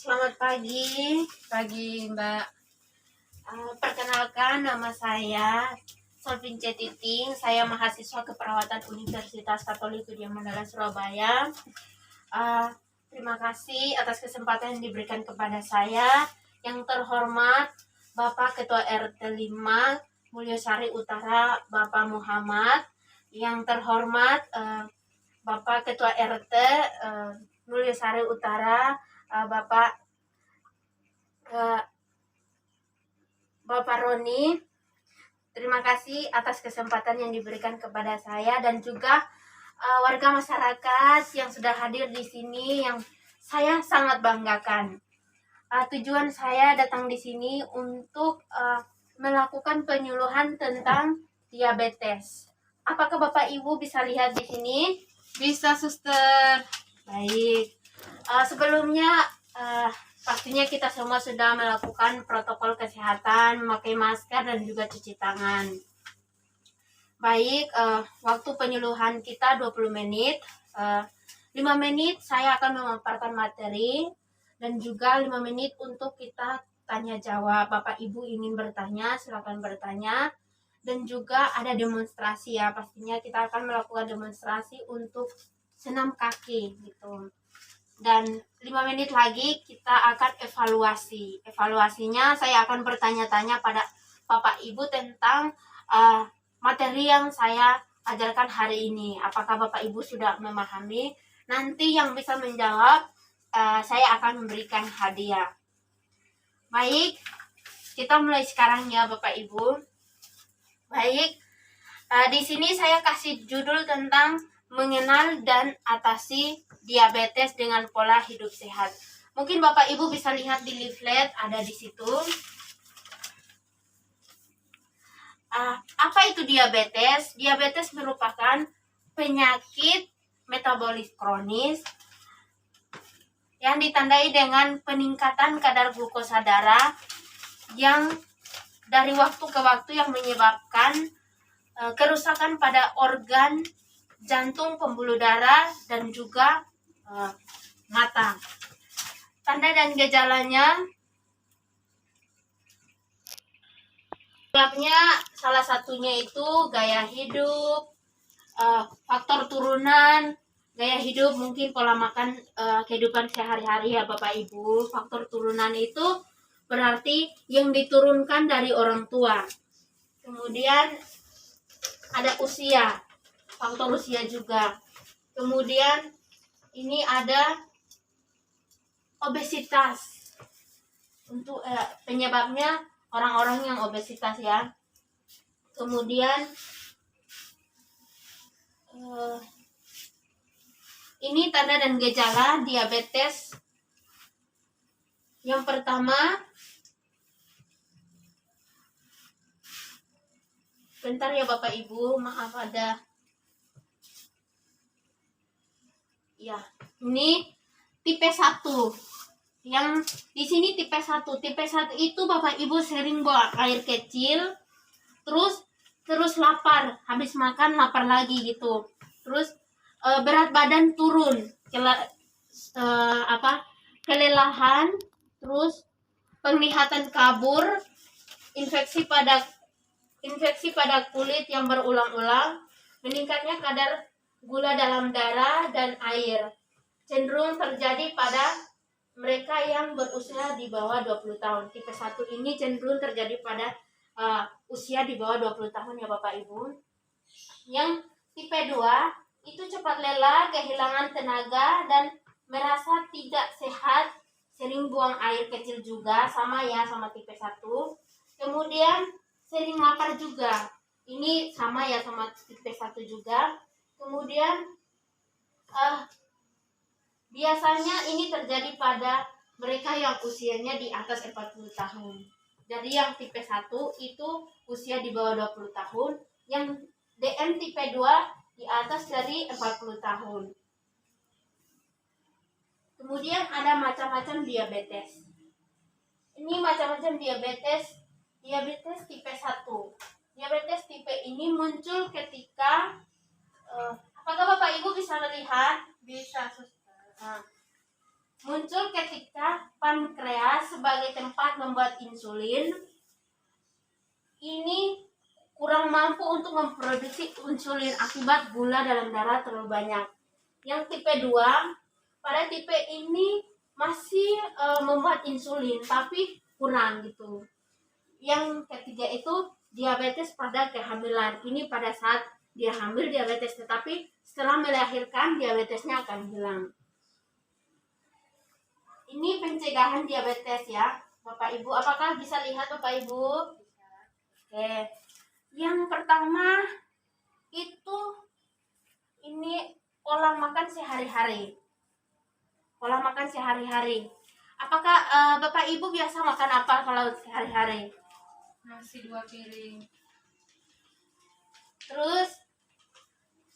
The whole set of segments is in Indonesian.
Selamat pagi Mbak. Perkenalkan, nama saya Solvin C. Titing. Saya mahasiswa keperawatan Universitas Katolik Widya Mandala Surabaya. Terima kasih atas kesempatan yang diberikan kepada saya. Yang terhormat Bapak Ketua RT 5 Mulyosari Utara, Bapak Muhammad. Yang terhormat Bapak Ketua RT Mulyosari Utara, Bapak Roni. Terima kasih atas kesempatan yang diberikan kepada saya dan juga warga masyarakat yang sudah hadir di sini, yang saya sangat banggakan. Tujuan saya datang di sini untuk melakukan penyuluhan tentang diabetes. Apakah Bapak Ibu bisa lihat di sini? Bisa, Suster. Baik. Sebelumnya pastinya kita semua sudah melakukan protokol kesehatan, memakai masker dan juga cuci tangan. Baik, waktu penyuluhan kita 20 menit. 5 menit saya akan memaparkan materi dan juga 5 menit untuk kita tanya jawab. Bapak Ibu ingin bertanya, silakan bertanya. Dan juga ada demonstrasi ya, pastinya kita akan melakukan demonstrasi untuk senam kaki gitu. Dan 5 menit lagi kita akan evaluasi. Evaluasinya saya akan bertanya-tanya pada Bapak Ibu tentang materi yang saya ajarkan hari ini. Apakah Bapak Ibu sudah memahami? Nanti yang bisa menjawab saya akan memberikan hadiah. Baik, kita mulai sekarang ya Bapak Ibu. Baik, di sini saya kasih judul tentang mengenal dan atasi diabetes dengan pola hidup sehat. Mungkin Bapak Ibu bisa lihat di leaflet, ada di situ. Apa itu diabetes? Diabetes merupakan penyakit metabolis kronis yang ditandai dengan peningkatan kadar glukosa darah yang dari waktu ke waktu yang menyebabkan kerusakan pada organ jantung, pembuluh darah, dan juga mata. Tanda dan gejalanya, sebabnya salah satunya itu gaya hidup, faktor turunan, gaya hidup mungkin pola makan, kehidupan sehari-hari ya Bapak Ibu. Faktor turunan itu berarti yang diturunkan dari orang tua. Kemudian ada usia, faktor usia juga. Kemudian ini ada obesitas. Untuk penyebabnya orang-orang yang obesitas ya. Kemudian ini tanda dan gejala diabetes. Yang pertama, bentar ya Bapak Ibu, maaf ada. Ya, ini tipe 1. Yang di sini tipe 1. Tipe 1 itu Bapak Ibu sering buang air kecil, terus lapar, habis makan lapar lagi gitu. Terus berat badan turun, kelelahan, terus penglihatan kabur, infeksi pada kulit yang berulang-ulang, meningkatnya kadar gula dalam darah dan air. Cenderung terjadi pada mereka yang berusia di bawah 20 tahun. Tipe 1 ini cenderung terjadi pada usia di bawah 20 tahun ya Bapak Ibu. Yang tipe 2 itu cepat lelah, kehilangan tenaga, dan merasa tidak sehat, sering buang air kecil juga, sama ya sama tipe 1. Kemudian sering lapar juga. Ini sama ya sama tipe 1 juga. Kemudian biasanya ini terjadi pada mereka yang usianya di atas 40 tahun. Jadi yang tipe 1 itu usia di bawah 20 tahun. Yang DM tipe 2 di atas dari 40 tahun. Kemudian ada macam-macam diabetes. Ini macam-macam diabetes. Diabetes tipe 1. Diabetes tipe ini muncul ketika apakah Bapak Ibu bisa melihat? Bisa, Suster. Muncul ketika saat membuat insulin ini kurang mampu untuk memproduksi insulin akibat gula dalam darah terlalu banyak. Yang tipe 2, pada tipe ini masih membuat insulin tapi kurang gitu. Yang ketiga itu diabetes pada kehamilan. Ini pada saat dia hamil diabetes, tetapi setelah melahirkan diabetesnya akan hilang. Ini pencegahan diabetes ya, Bapak Ibu. Apakah bisa lihat Bapak Ibu? Oke. Yang pertama itu ini pola makan sehari-hari. Pola makan sehari-hari. Apakah Bapak Ibu biasa makan apa kalau sehari-hari? Nasi 2 piring. Terus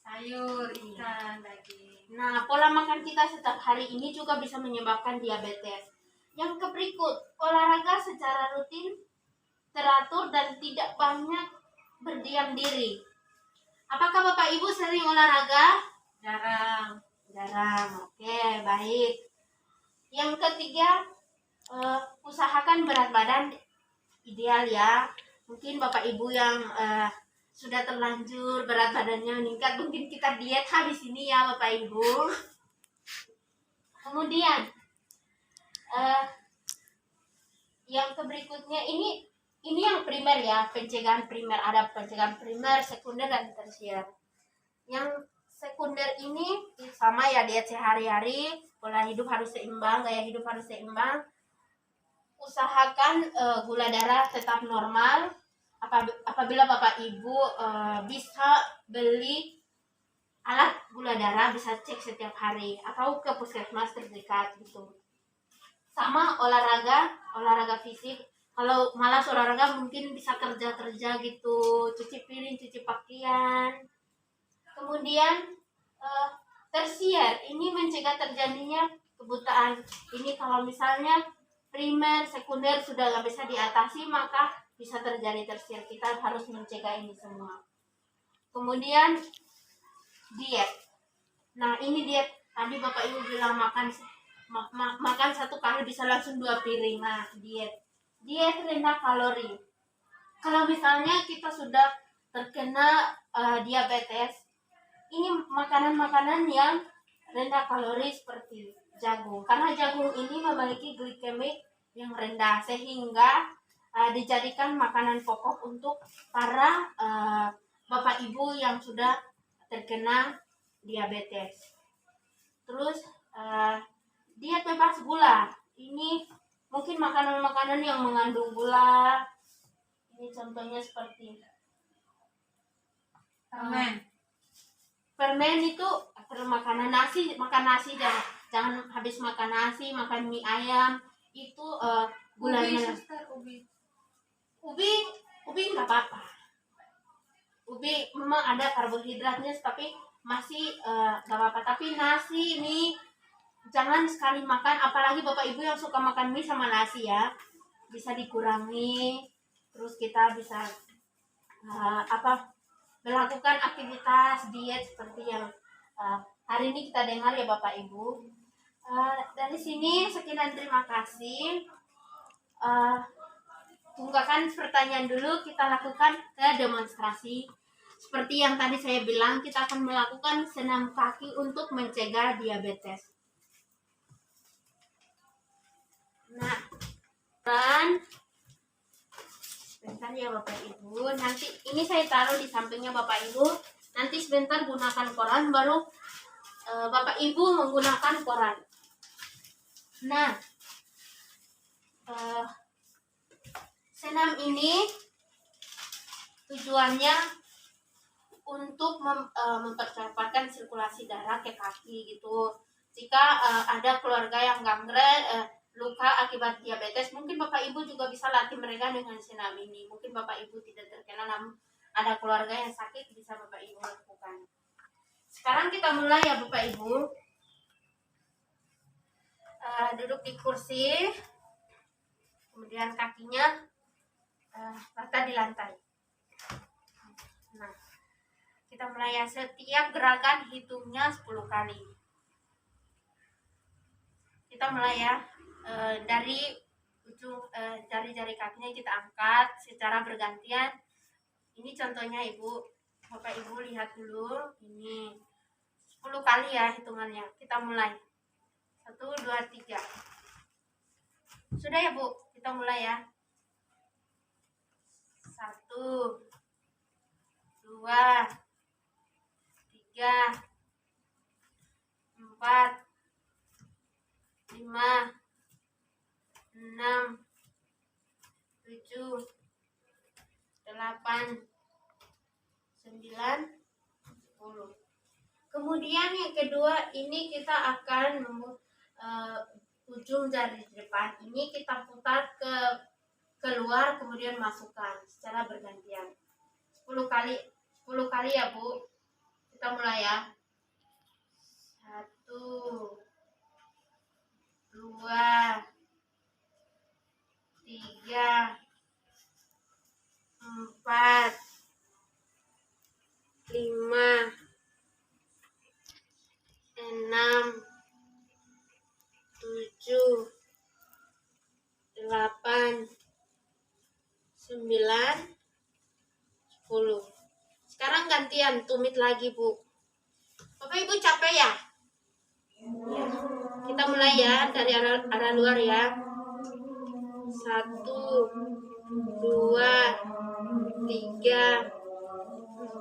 Sayur, ikan, daging. nah, pola makan kita setiap hari ini juga bisa menyebabkan diabetes. Yang berikut, olahraga secara rutin, teratur, dan tidak banyak berdiam diri. Apakah Bapak Ibu sering olahraga? Jarang. Jarang. Oke, baik. Yang ketiga, usahakan berat badan ideal ya. Mungkin Bapak Ibu yang sudah terlanjur berat badannya meningkat, mungkin kita diet habis ini ya Bapak Ibu. Kemudian yang berikutnya ini yang primer ya, pencegahan primer. Ada pencegahan primer, sekunder, dan tersier. Yang sekunder ini sama ya, diet sehari-hari, pola hidup harus seimbang, gaya hidup harus seimbang. Usahakan gula darah tetap normal. Apabila Bapak Ibu bisa beli alat gula darah, bisa cek setiap hari atau ke puskesmas terdekat gitu. Sama olahraga fisik. Kalau malas olahraga mungkin bisa kerja gitu, cuci piring, cuci pakaian. Kemudian tersier ini mencegah terjadinya kebutaan. Ini kalau misalnya primer, sekunder sudah nggak bisa diatasi, maka bisa terjadi tersier. Kita harus mencegah ini semua. Kemudian diet. Nah, ini diet. Tadi Bapak Ibu bilang makan satu kali bisa langsung 2 piring. Nah, diet rendah kalori. Kalau misalnya kita sudah terkena diabetes, ini makanan-makanan yang rendah kalori seperti jagung. Karena jagung ini memiliki glikemik yang rendah, sehingga dijadikan makanan pokok untuk para Bapak Ibu yang sudah terkena diabetes. Terus diet bebas gula. Ini mungkin makanan-makanan yang mengandung gula. Ini contohnya seperti permen itu makan nasi jangan habis makan nasi, makan mie ayam itu gulanya. Ubi nggak apa-apa. Ubi memang ada karbohidratnya tapi masih nggak apa-apa. Tapi nasi ini jangan sekali makan, apalagi Bapak Ibu yang suka makan mie sama nasi ya, bisa dikurangi. Terus kita bisa melakukan aktivitas diet seperti yang hari ini kita dengar ya Bapak Ibu. Dari sini sekian, terima kasih. Tunggakan pertanyaan dulu, kita lakukan ke demonstrasi. Seperti yang tadi saya bilang, kita akan melakukan senam kaki untuk mencegah diabetes. Nah, sebentar ya Bapak Ibu. Nanti ini saya taruh di sampingnya Bapak Ibu. Nanti sebentar gunakan koran, baru Bapak Ibu menggunakan koran. Nah, senam ini tujuannya untuk mempercepatkan sirkulasi darah ke kaki gitu. Jika ada keluarga yang gangren, luka akibat diabetes, mungkin Bapak Ibu juga bisa latih mereka dengan senam ini. Mungkin Bapak Ibu tidak terkena, namun ada keluarga yang sakit, bisa Bapak Ibu lakukan. Sekarang kita mulai ya Bapak Ibu. Duduk di kursi, kemudian kakinya rata di lantai. Nah, kita mulai ya. Setiap gerakan hitungnya 10 kali. Kita mulai ya. Dari jari-jari kakinya kita angkat secara bergantian. Ini contohnya Ibu, Bapak Ibu lihat dulu, ini 10 kali ya hitungannya. Kita mulai. 1, 2, 3. Sudah ya Bu, kita mulai ya. 1, 2, 3, 4, 5, 6, 7, 8, 9, 10. Kemudian yang kedua, ini kita akan ujung jari depan ini kita putar ke keluar, kemudian masukkan secara bergantian. 10 kali ya Bu. Kita mulai ya. 1, 2, 3, 4, 5, 6, 7, 8, 9, 10. Sekarang gantian tumit lagi Bu. Bapak Ibu capek ya? Ya. Kita mulai ya dari arah luar ya. 1, 2, 3,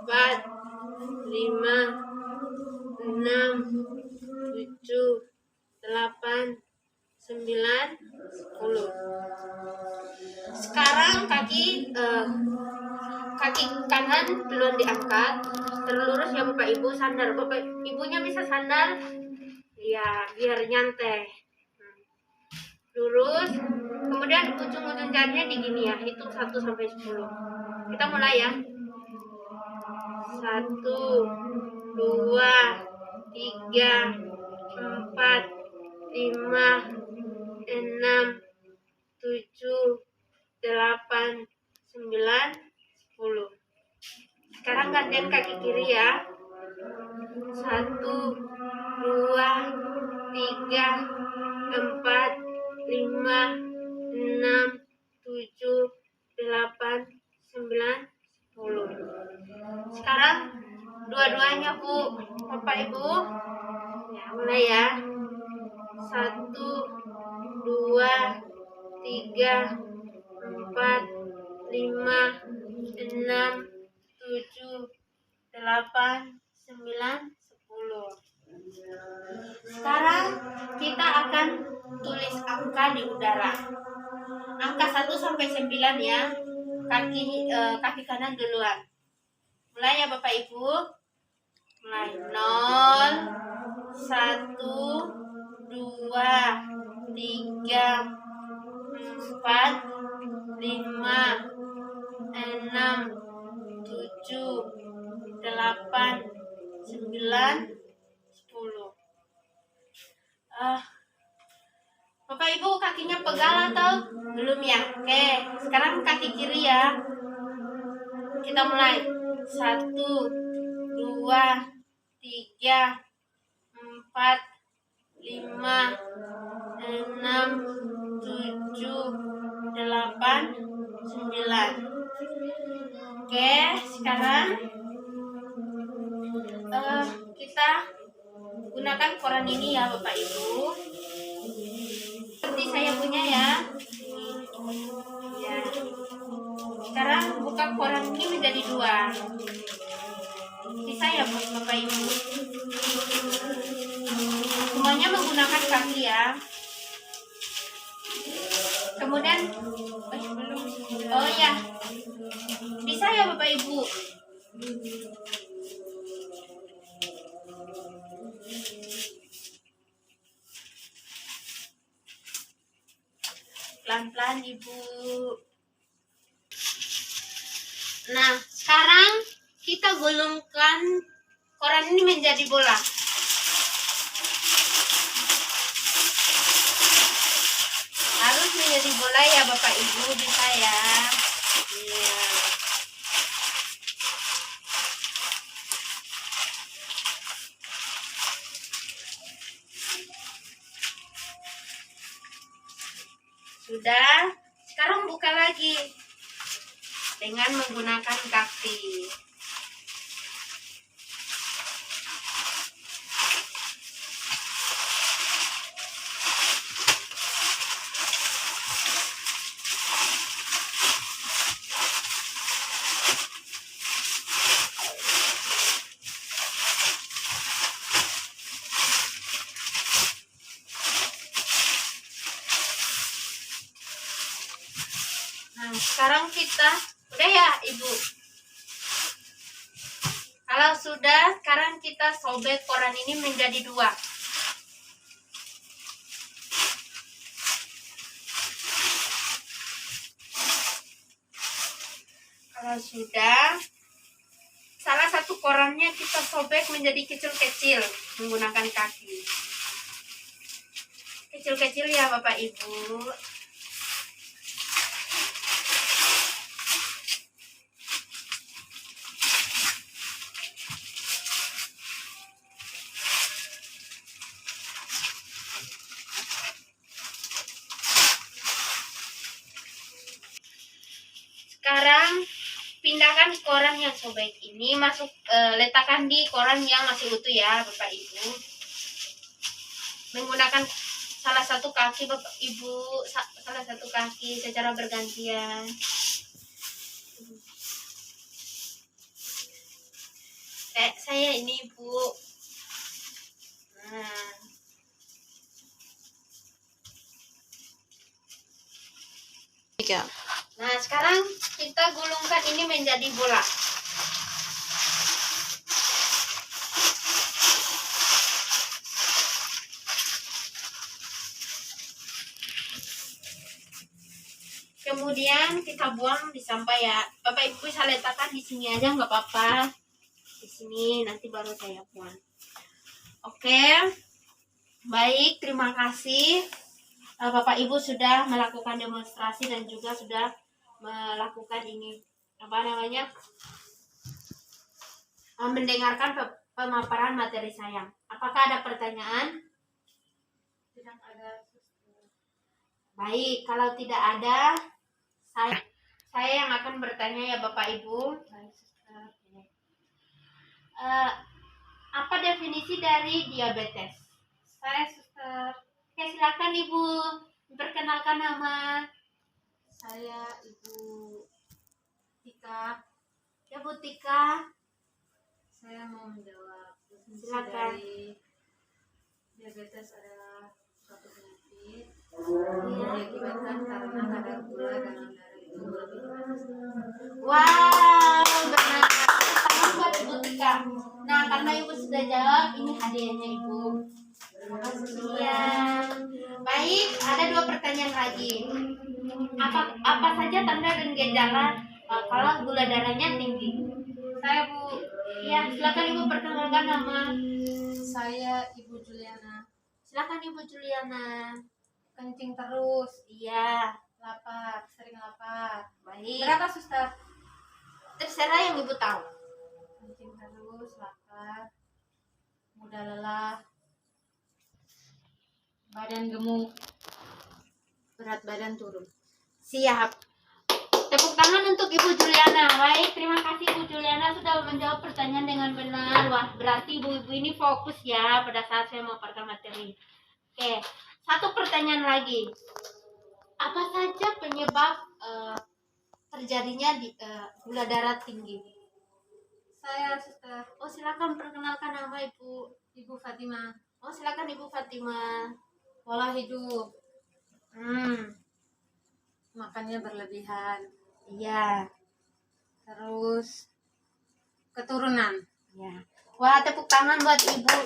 4, 5, 6, 7, 8, 9, 10. Sekarang kaki kanan duluan diangkat, terlurus ya Bapak Ibu, sandar. Bapak Ibunya bisa sandar ya biar nyantai. Lurus, kemudian ujung-ujung jarinya di gini ya, hitung 1 sampai 10. Kita mulai ya. 1, 2, 3, 4, 5, 6, 7, 8, 9, 10. Sekarang gantian kaki kiri ya. 1, 2, 3, 4, 5, 6, 7, 8, 9, 10. Sekarang dua-duanya Bu, Bapak Ibu. Ya, mulai ya. 1, 2, 3, 4, 5, 6, 7, 8, 9, 10. Sekarang kita akan tulis angka di udara. Angka 1 sampai 9 ya. Kaki kanan duluan. Mulai ya Bapak Ibu. Mulai 0, 1, 2, 3, 4, 5, 6, 7, 8, 9, 10. Bapak Ibu kakinya pegal atau belum ya? Oke, sekarang kaki kiri ya. Kita mulai. 1, 2, 3, 4, 5, 6, 7, 8, 9. Oke, sekarang kita gunakan koran ini ya Bapak Ibu. Seperti saya punya ya. Ya. Sekarang buka koran ini menjadi 2. Bisa ya Bapak Ibu. Semuanya menggunakan kaki ya. Kemudian oh ya. Bisa ya Bapak Ibu. Pelan-pelan Ibu. Nah, sekarang kita gulungkan koran ini menjadi bola. Harus menjadi bola ya Bapak Ibu, bisa ya. Iya. Sudah. Sekarang buka lagi dengan menggunakan kaki. Nah, sekarang kita udah ya, Ibu. Kalau sudah, sekarang kita sobek koran ini menjadi dua. Kalau sudah, salah satu korannya kita sobek menjadi kecil-kecil menggunakan kaki. Kecil-kecil ya Bapak Ibu. Sekarang pindahkan koran yang sobek ini masuk, letakkan di koran yang masih utuh ya Bapak Ibu. Menggunakan salah satu kaki Bapak Ibu, salah satu kaki secara bergantian. Saya ini Bu. Nah. Nah, sekarang kita gulungkan ini menjadi bola. Kemudian kita buang di sampah ya. Bapak Ibu bisa letakkan di sini aja nggak apa-apa. Di sini nanti baru saya buang. Oke. Baik, terima kasih. Bapak Ibu sudah melakukan demonstrasi dan juga sudah melakukan ini mendengarkan pemaparan materi saya. Apakah ada pertanyaan? Tidak ada, Suster. Baik, kalau tidak ada, saya yang akan bertanya ya Bapak Ibu. Baik, Suster. Apa definisi dari diabetes? Saya, Suster. Oke, silakan Ibu perkenalkan nama. Saya Ibu Tika. Ya Bu Tika. Saya mau menjawab. Definisi Silakan. dari diabetes adalah suatu penyakit yang diakibatkan karena kadar gula dalam darah itu berlebih. Wow, benar. Tangan buat Ibu Tika. Nah, karena Ibu sudah jawab, ini hadiahnya Ibu. Terima kasih ya. Baik, ada dua pertanyaan lagi. Apa saja tanda dan gejala kalau gula darahnya tinggi? Saya Bu. Ya, silakan Ibu perkenalkan nama. Saya Ibu Juliana. Silakan Ibu Juliana. Kencing terus, Iya, lapar, sering lapar. baik. Berapa Suster? Terserah yang Ibu tahu. Kencing terus, lapar, mudah lelah, badan gemuk, berat badan turun. Siap. Tepuk tangan untuk Ibu Juliana. Baik, terima kasih Ibu Juliana sudah menjawab pertanyaan dengan benar. Wah, berarti ibu-ibu ini fokus ya pada saat saya memaparkan materi. Oke, satu pertanyaan lagi. Apa saja penyebab terjadinya gula darah tinggi? Saya Suster. Oh, silakan perkenalkan nama Ibu. Ibu Fatima. Oh, silakan Ibu Fatima. Pola hidup, makannya berlebihan, Iya. terus keturunan. Ya. Wah, tepuk tangan buat Ibu.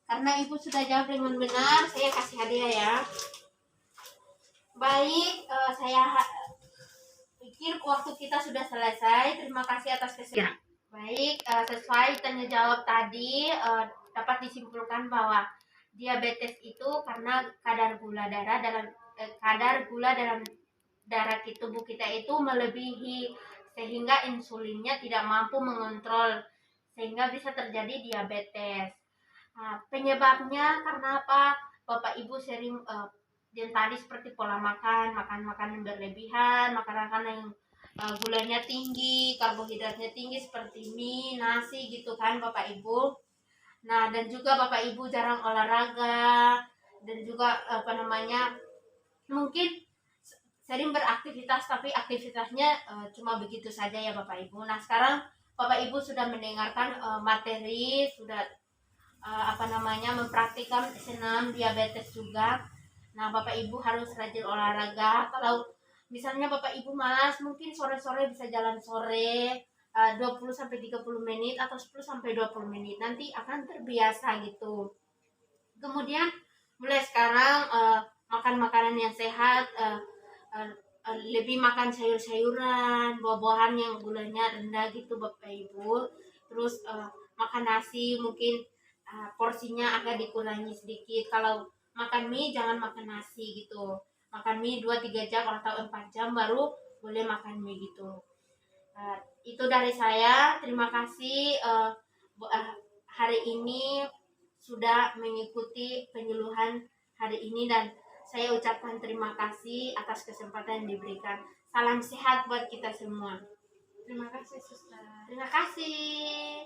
Karena Ibu sudah jawab dengan benar, saya kasih hadiah ya. Baik, saya pikir waktu kita sudah selesai. Terima kasih atas kesempatan. Baik, sesuai tanya jawab tadi, dapat disimpulkan bahwa diabetes itu karena kadar gula dalam darah tubuh kita itu melebihi sehingga insulinnya tidak mampu mengontrol sehingga bisa terjadi diabetes. Nah, penyebabnya karena apa? Bapak Ibu sering dan tadi seperti pola makan, makan makanan berlebihan, makanan yang gulanya tinggi, karbohidratnya tinggi seperti mie, nasi gitu kan Bapak Ibu. Nah, dan juga Bapak Ibu jarang olahraga dan juga mungkin sering beraktivitas tapi aktivitasnya cuma begitu saja ya Bapak Ibu. Nah, sekarang Bapak Ibu sudah mendengarkan materi, sudah mempraktikkan senam diabetes juga. Nah, Bapak Ibu harus rajin olahraga. Kalau misalnya Bapak Ibu malas, mungkin sore-sore bisa jalan sore 20 sampai 30 menit atau 10 sampai 20 menit. Nanti akan terbiasa gitu. Kemudian mulai sekarang makan makanan yang sehat, lebih makan sayur-sayuran, buah-buahan yang gulanya rendah gitu Bapak Ibu. Terus makan nasi mungkin porsinya agak dikurangi sedikit. Kalau makan mie jangan makan nasi gitu. Makan mie 2-3 jam atau 4 jam baru boleh makan mie gitu. Itu dari saya. Terima kasih hari ini sudah mengikuti penyuluhan hari ini, dan saya ucapkan terima kasih atas kesempatan yang diberikan. Salam sehat buat kita semua. Terima kasih, Suster. Terima kasih.